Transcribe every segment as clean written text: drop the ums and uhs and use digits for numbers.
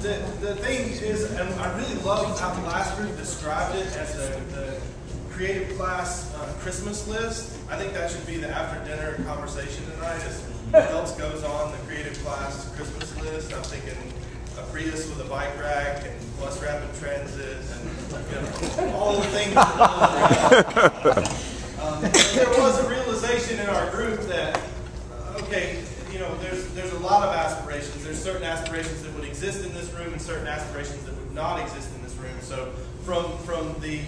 the thing is, and I really love how the last group described it as the creative class Christmas list. I think that should be the after dinner conversation tonight. Is what else goes on the creative class Christmas list? I'm thinking a Prius with a bike rack and bus rapid transit and all the things. There was a realization in our group that okay, there's a lot of aspirations. There's certain aspirations that would exist in this room and certain aspirations that would not exist in this room. So from the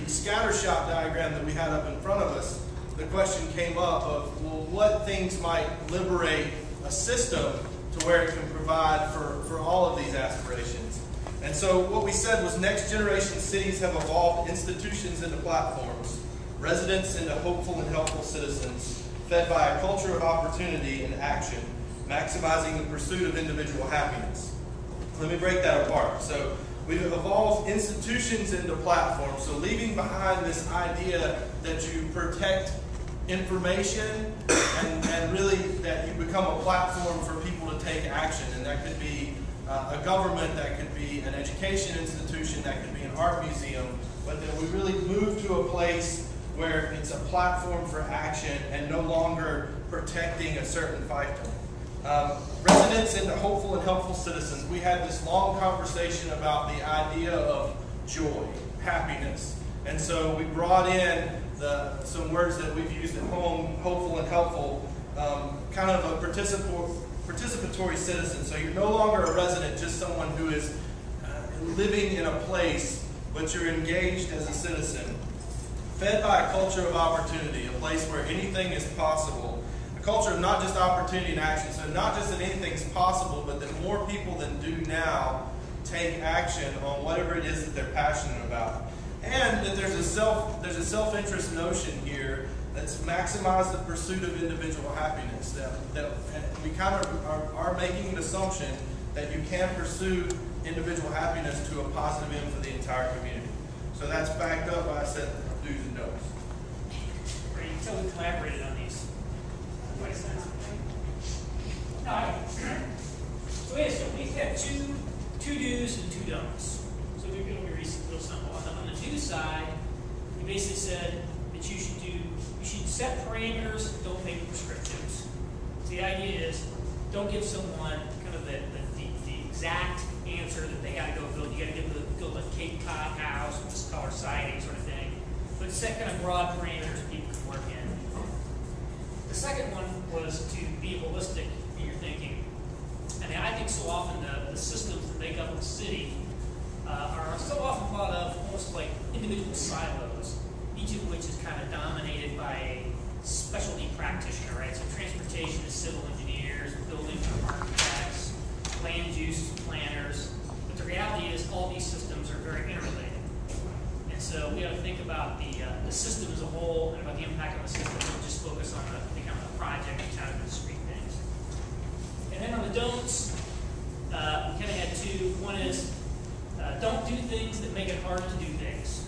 scattershot diagram that we had up in front of us, the question came up of, well, what things might liberate a system to where it can provide for all of these aspirations? And so what we said was next generation cities have evolved institutions into platforms, residents into hopeful and helpful citizens, fed by a culture of opportunity and action, maximizing the pursuit of individual happiness. Let me break that apart. So we've evolved institutions into platforms. So leaving behind this idea that you protect information and really that you become a platform for people to take action. And that could be a government, that could be an education institution, that could be an art museum. But that we really move to a place where it's a platform for action and no longer protecting a certain fiefdom. Residents into hopeful and helpful citizens. We had this long conversation about the idea of joy, happiness. And so we brought in some words that we've used at home, hopeful and helpful, kind of a participatory citizen. So you're no longer a resident, just someone who is living in a place, but you're engaged as a citizen. Fed by a culture of opportunity, a place where anything is possible. A culture of not just opportunity and action, so not just that anything's possible, but that more people than do now take action on whatever it is that they're passionate about. And that there's a self-interest notion here that's maximize the pursuit of individual happiness. That we kind of are making an assumption that you can pursue individual happiness to a positive end for the entire community. So that's backed up by a set of do's and don'ts. Right, you can tell we collaborated on these. What is that? No, so we have two do's and two don'ts. So we're going to be real simple. On the do side, we basically said that you should set parameters, don't make prescriptives. So the idea is, don't give someone kind of the exact answer that they got to go build. You got to build a Cape Cod house with this color siding sort of thing. But set kind of broad parameters that people can work in. The second one was to be holistic in your thinking. I mean, I think so often the systems that make up the city are so often thought of almost like individual silos, each of which is kind of dominated by a specialty practitioner, right? So transportation is civil engineers, building architects, land use planners. But the reality is all these systems are very interrelated. And so we have to think about the system as a whole and about the impact on the system, and just focus on the kind of the project and kind of the discrete things. And then on the don'ts, we kind of had two. One is don't do things that make it hard to do things.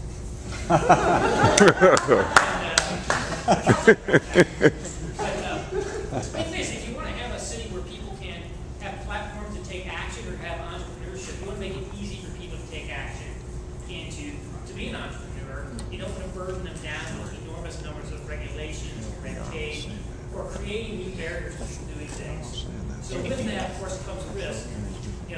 If you want to have a city where people can have platforms to take action or have entrepreneurship, you want to make it easy for people to take action and to be an entrepreneur. You don't want to burden them down with enormous numbers of regulations or red tape or creating new barriers to people doing things. So with that, of course, comes risk.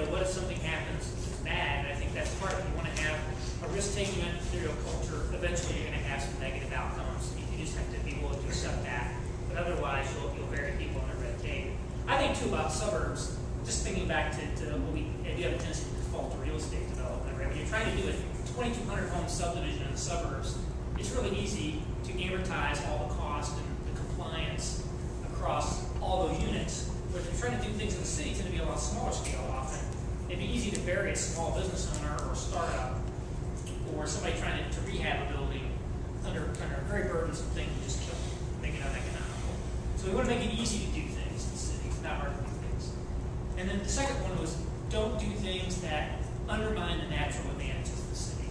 What if something happens that's bad? And I think that's part of it. You want to have a risk-taking entrepreneurial culture. Eventually, you're going to have some negative outcomes. You just have to be willing to accept that. But otherwise, you'll bury people in the red tape. I think, too, about suburbs, just thinking back to what we have a tendency to default to real estate development. Right? When you're trying to do a 2,200 home subdivision in the suburbs, it's really easy to amortize all the cost and the compliance across all those units. But if you're trying to do things in the city, it's going to be a lot smaller scale often. It'd be easy to bury a small business owner or a startup or somebody trying to rehab a building under a very burdensome thing to just make it uneconomical. So we want to make it easy to do things in the city, not hard to do things. And then the second one was don't do things that undermine the natural advantages of the city.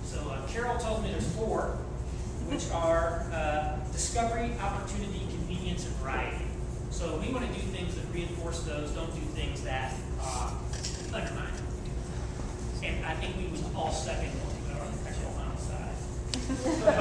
So Carol tells me there's 4, which are discovery, opportunity, convenience, and variety. So we want to do things that reinforce those, don't do things that undermine them. I think we would all step in on the architectural final side.